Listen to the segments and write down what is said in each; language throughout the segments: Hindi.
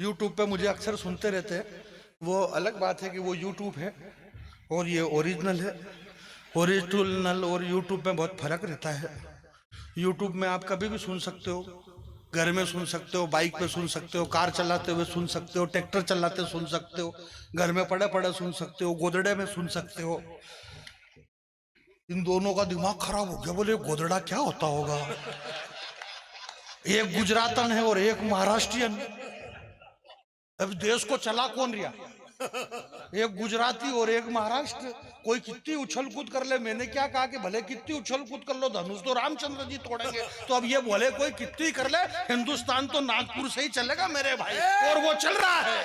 यूट्यूब पे मुझे अक्सर सुनते रहते हैं। वो अलग बात है कि वो यूट्यूब है और ये ओरिजिनल है। ओरिजिनल और यूट्यूब में बहुत फर्क रहता है। यूट्यूब में आप कभी भी सुन सकते हो, घर में सुन सकते हो, बाइक पे सुन सकते हो, कार चलाते हुए सुन सकते हो, ट्रैक्टर चलाते सुन सकते हो, घर में पड़े पड़े सुन सकते हो, गोदड़े में सुन सकते हो। इन दोनों का दिमाग खराब हो गया, बोले गोदड़ा क्या होता होगा। एक गुजरातन है और एक महाराष्ट्रियन। अब देश को चला कौन रिया, एक गुजराती और एक महाराष्ट्र। कोई कितनी उछल कूद कर ले, मैंने क्या कहा कि भले कितनी उछल कूद कर लो, धनुष तो रामचंद्र जी तोड़ेंगे। तो अब ये बोले कोई कितनी कर ले, हिंदुस्तान तो नागपुर से ही चलेगा मेरे भाई, और वो चल रहा है।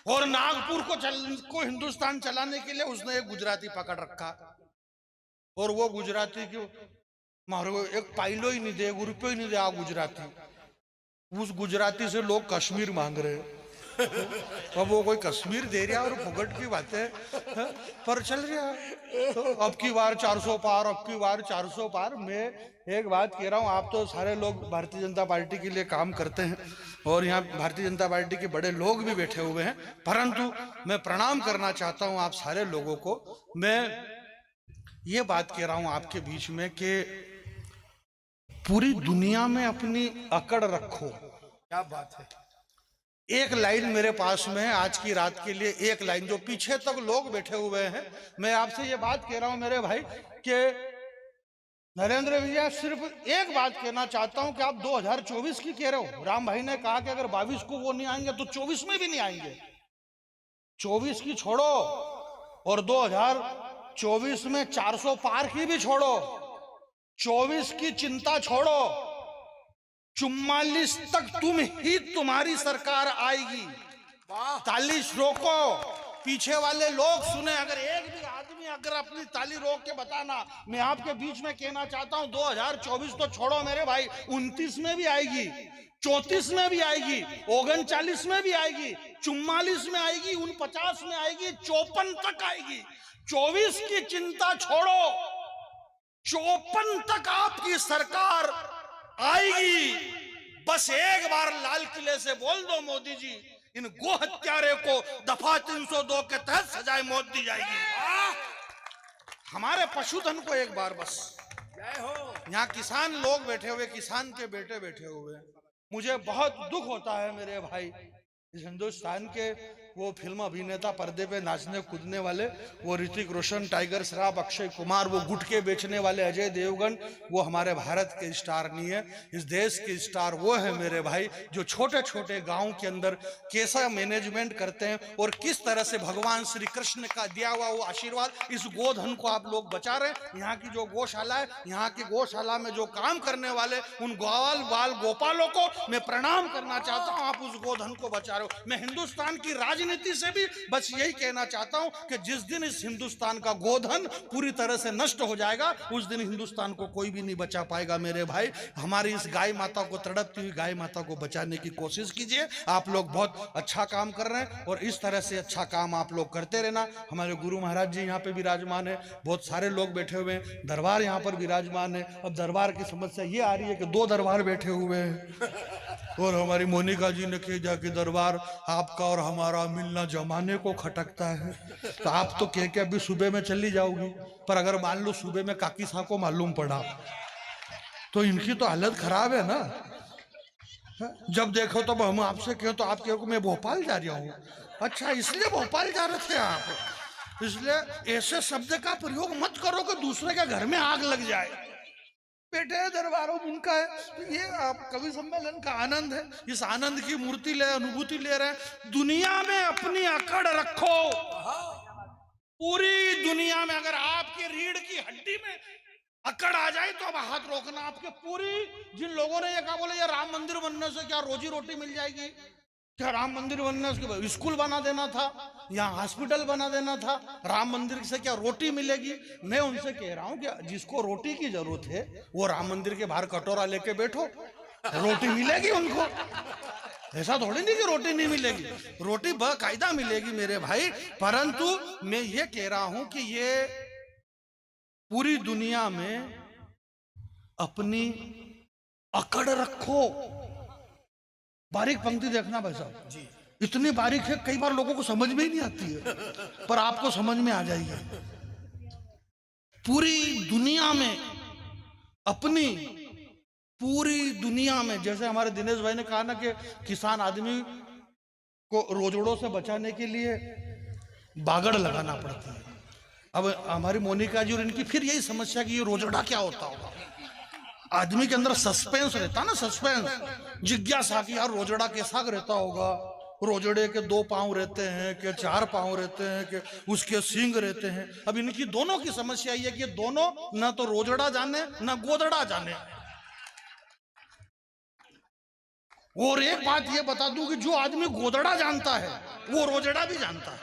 और नागपुर को हिंदुस्तान चलाने के लिए उसने एक गुजराती पकड़ रखा, और वो गुजराती क्यों मारो, एक पाइलो ही नहीं दे, एक रुपये ही नहीं दे। गुजराती, उस गुजराती से लोग कश्मीर मांग रहे हैं। अब वो कोई कश्मीर दे रहा और फुगट की बातें पर चल रहा है। तो अब की बार 400 पार, अब की बार 400 पार। मैं एक बात कह रहा हूँ, आप तो सारे लोग भारतीय जनता पार्टी के लिए काम करते हैं और यहाँ भारतीय जनता पार्टी के बड़े लोग भी बैठे हुए हैं, परंतु मैं प्रणाम करना चाहता हूँ आप सारे लोगों को। मैं ये बात कह रहा हूँ आपके बीच में कि पूरी दुनिया में अपनी अकड़ रखो। क्या बात है। एक लाइन मेरे पास में है आज की रात के लिए, एक लाइन, जो पीछे तक लोग बैठे हुए हैं। मैं आपसे ये बात कह रहा हूं मेरे भाई कि नरेंद्र भैया, सिर्फ एक बात कहना चाहता हूं कि आप 2024 की कह रहे हो। राम भाई ने कहा कि अगर 22 को वो नहीं आएंगे तो 24 में भी नहीं आएंगे। 24 की छोड़ो और 2024 में 400 पार की भी छोड़ो, 24 की चिंता छोड़ो, 44 तक तुम्हारी सरकार आएगी। ताली रोको, पीछे वाले लोग सुने। अगर एक भी आदमी अगर अपनी ताली रोक के बताना, मैं आपके बीच में कहना चाहता हूं 2024 तो छोड़ो मेरे भाई, 29 में भी आएगी, 34 में भी आएगी, 39 में भी आएगी, 44 में आएगी, 49 में आएगी, 54 तक आएगी। 24 की चिंता छोड़ो, 54 तक आपकी सरकार आएगी। बस एक बार लाल किले से बोल दो मोदी जी, इन गो हत्यारे को दफा 302 के तहत सजाए मौत दी जाएगी। हमारे पशुधन को एक बार बस। जय हो। यहाँ किसान लोग बैठे हुए, किसान के बेटे बैठे हुए, मुझे बहुत दुख होता है मेरे भाई। इस हिंदुस्तान के वो फिल्म अभिनेता, पर्दे पे नाचने कूदने वाले, वो ऋतिक रोशन, टाइगर श्रॉफ, अक्षय कुमार, वो गुटके बेचने वाले अजय देवगन, वो हमारे भारत के स्टार नहीं है। इस देश के स्टार वो है मेरे भाई जो छोटे छोटे गांव के अंदर कैसा मैनेजमेंट करते हैं और किस तरह से भगवान श्री कृष्ण का दिया हुआ वो आशीर्वाद, इस गोधन को आप लोग बचा रहे हैं। यहाँ की जो गौशाला है, यहाँ की गौशाला में जो काम करने वाले उन ग्वाल बाल गोपालों को मैं प्रणाम करना चाहता हूँ। आप उस गोधन को बचा रहे हो। मैं हिंदुस्तान की राजनीति से भी बस यही कहना चाहता हूं कि जिस दिन इस हिंदुस्तान का गोधन पूरी तरह से नष्ट हो जाएगा, उस दिन हिंदुस्तान को कोई भी नहीं बचा पाएगा मेरे भाई। हमारी इस गाय माता को, तड़पती हुई गाय माता को बचाने की कोशिश कीजिए। आप लोग बहुत अच्छा काम कर रहे हैं और इस तरह से अच्छा काम आप लोग करते रहना। हमारे गुरु महाराज जी यहाँ पे विराजमान है, बहुत सारे लोग बैठे हुए हैं, दरबार यहाँ पर विराजमान है। अब दरबार की समस्या ये आ रही है कि 2 दरबार बैठे हुए हैं और हमारी मोनिका जी ने कहा कि दरबार आपका और हमारा मिलना जमाने को खटकता है। तो आप तो कह के अभी सुबह में चली जाओगी, पर अगर मान लो सुबह में काकी साहब को मालूम पड़ा तो इनकी तो हालत खराब है ना। जब देखो तब हम आपसे कहें तो आप कहो मैं भोपाल जा रहा हूँ। अच्छा, इसलिए भोपाल जा रहे थे आप? इसलिए ऐसे शब्द का प्रयोग मत करो कि दूसरे के घर में आग लग जाए। बेटे दरबारों उनका है, तो ये आप कवि सम्मेलन का आनंद है। इस आनंद की मूर्ति ले, अनुभूति ले रहे हैं। दुनिया में अपनी अकड़ रखो। पूरी दुनिया में अगर आपकी रीढ़ की हड्डी में अकड़ आ जाए तो अब हाथ रोकना। आपके पूरी जिन लोगों ने ये कहा, बोले ये राम मंदिर बनने से क्या रोजी रोटी मिल जाएगी, क्या राम मंदिर बनने से स्कूल बना देना था या हॉस्पिटल बना देना था, राम मंदिर से क्या रोटी मिलेगी? मैं उनसे कह रहा हूं कि जिसको रोटी की जरूरत है वो राम मंदिर के बाहर कटोरा लेके बैठो, रोटी मिलेगी उनको। ऐसा थोड़ी नहीं कि रोटी नहीं मिलेगी, रोटी बाकायदा मिलेगी मेरे भाई। परंतु मैं ये कह रहा हूं कि ये पूरी दुनिया में अपनी अकड़ रखो। बारीक पंक्ति देखना भाई साहब, जी। इतनी बारीक है कई बार लोगों को समझ में ही नहीं आती है, पर आपको समझ में आ जाएगी। पूरी दुनिया में, अपनी पूरी दुनिया में, जैसे हमारे दिनेश भाई ने कहा ना कि किसान आदमी को रोजड़ों से बचाने के लिए बागड़ लगाना पड़ता है। अब हमारी मोनिका जी और इनकी फिर यही समस्या कि ये रोजड़ा क्या होता होगा। आदमी के अंदर सस्पेंस रहता ना, सस्पेंस, जिज्ञासा कि यार रोजड़ा कैसा रहता होगा, रोजड़े के 2 पांव रहते हैं कि 4 पांव रहते हैं कि उसके सींग रहते हैं। अब इनकी दोनों की समस्या ये है कि दोनों ना तो रोजड़ा जाने ना गोदड़ा जाने। और एक बात ये बता दूं कि जो आदमी गोदड़ा जानता है वो रोजड़ा भी जानता है,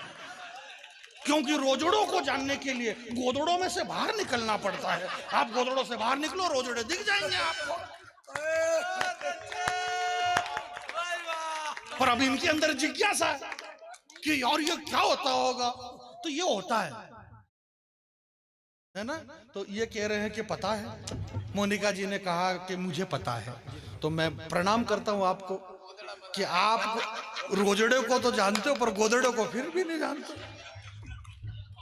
क्योंकि रोजड़ों को जानने के लिए गोदड़ों में से बाहर निकलना पड़ता है। आप गोदड़ों से बाहर निकलो, रोजड़े दिख जाएंगे आपको। पर अब इनके अंदर जिज्ञासा है कि यार ये क्या होता होगा, तो ये होता है ना। तो ये कह रहे हैं कि पता है, मोनिका जी ने कहा कि मुझे पता है। तो मैं प्रणाम करता हूं आपको कि आप रोजड़े को तो जानते हो पर गोदड़े को फिर भी नहीं जानते।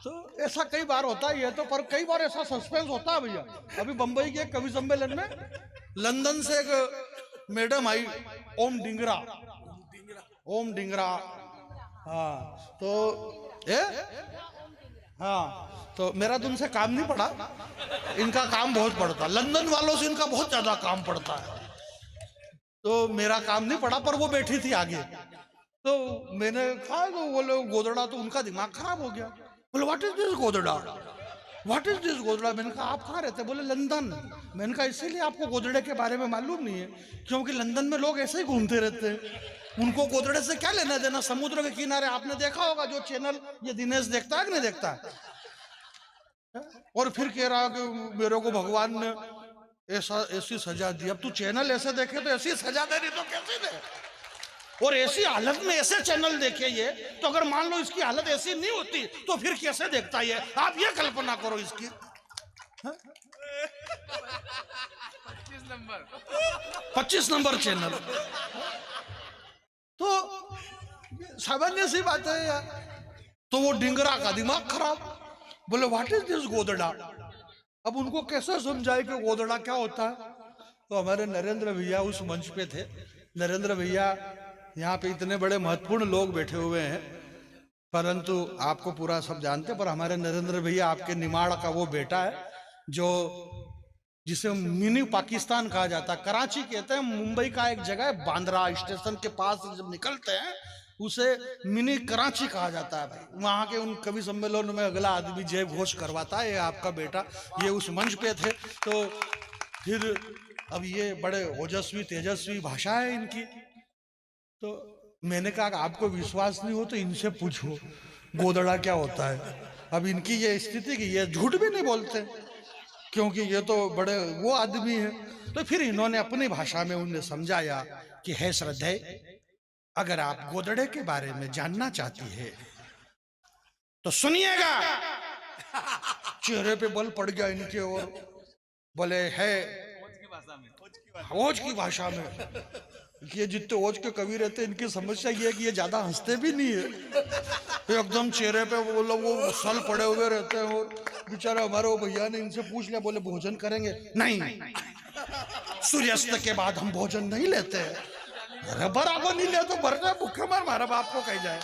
तो ऐसा कई बार होता ही है। तो पर कई बार ऐसा सस्पेंस होता है भैया। अभी बंबई के कवि सम्मेलन में लंदन से एक मैडम आई, ओम डिंगरा, ओम डिंगरा। हाँ तो हाँ तो मेरा तो उनसे काम नहीं पड़ा, इनका काम बहुत पड़ता, लंदन वालों से इनका बहुत ज्यादा काम पड़ता है। तो मेरा काम नहीं पड़ा, पर वो बैठी थी आगे। तो मैंने कहा तो बोले गोदड़ा, तो उनका दिमाग खराब हो गया। बोले व्हाट इज दिस गोदड़ा, व्हाट इज दिस गोदड़ा। मैंने कहा आप कहाँ रहते? बोले लंदन। मैंने कहा इसीलिए आपको गोदड़े के बारे में मालूम नहीं है, क्योंकि लंदन में लोग ऐसे ही घूमते रहते हैं, उनको गोदड़े से क्या लेना देना। समुद्र के किनारे आपने देखा होगा जो चैनल ये दिनेश देखता है कि नहीं देखता है। और फिर कह रहा कि मेरे को भगवान ने ऐसी सजा दी। अब तू चैनल ऐसे देखे तो ऐसी सजा दे रही तो कैसे दे, और ऐसी हालत में ऐसे चैनल देखे ये, तो अगर मान लो इसकी हालत ऐसी नहीं होती तो फिर कैसे देखता ये, आप ये कल्पना करो इसकी। 25 नंबर चैनल। तो सामान्य सी बात है यार। तो वो डिंगरा का दिमाग खराब, बोले व्हाट इज दिस गोदड़ा। अब उनको कैसे समझाए कि गोदड़ा क्या होता है। तो हमारे नरेंद्र भैया उस मंच पे थे। नरेंद्र भैया यहाँ पे इतने बड़े महत्वपूर्ण लोग बैठे हुए हैं, परंतु आपको पूरा सब जानते, पर हमारे नरेंद्र भैया आपके निमाड़ का वो बेटा है जो जिसे मिनी पाकिस्तान कहा जाता है, कराची कहते हैं। मुंबई का एक जगह है बांद्रा स्टेशन के पास, जब निकलते हैं उसे मिनी कराची कहा जाता है भाई। वहां के उन कवि सम्मेलन में अगला आदमी जय घोष करवाता है, ये आपका बेटा, ये उस मंच पे थे। तो फिर अब ये बड़े ओजस्वी तेजस्वी भाषा है इनकी। तो मैंने कहा आपको विश्वास नहीं हो तो इनसे पूछो गोदड़ा क्या होता है। अब इनकी ये स्थिति कि ये झूठ भी नहीं बोलते, क्योंकि ये तो बड़े वो आदमी है। तो फिर इन्होंने अपनी भाषा में उन्हें समझाया कि है श्रद्धे, अगर आप गोदड़े के बारे में जानना चाहती है तो सुनिएगा। चेहरे पे बल पड़ गया इनके और बोले है ओज की भाषा में। ये जितने ओज के कवि रहते हैं इनकी समस्या ये है कि ये ज्यादा हंसते भी नहीं है, एकदम चेहरे पे वो सल पड़े हुए रहते हैं। और बेचारा हमारे वो भैया ने इनसे पूछ लिया, बोले भोजन करेंगे? नहीं, सूर्यास्त के बाद हम भोजन नहीं लेते हैं। बराबर नहीं ले तो भरना भूखे मार, हमारा बाप को कह जाए।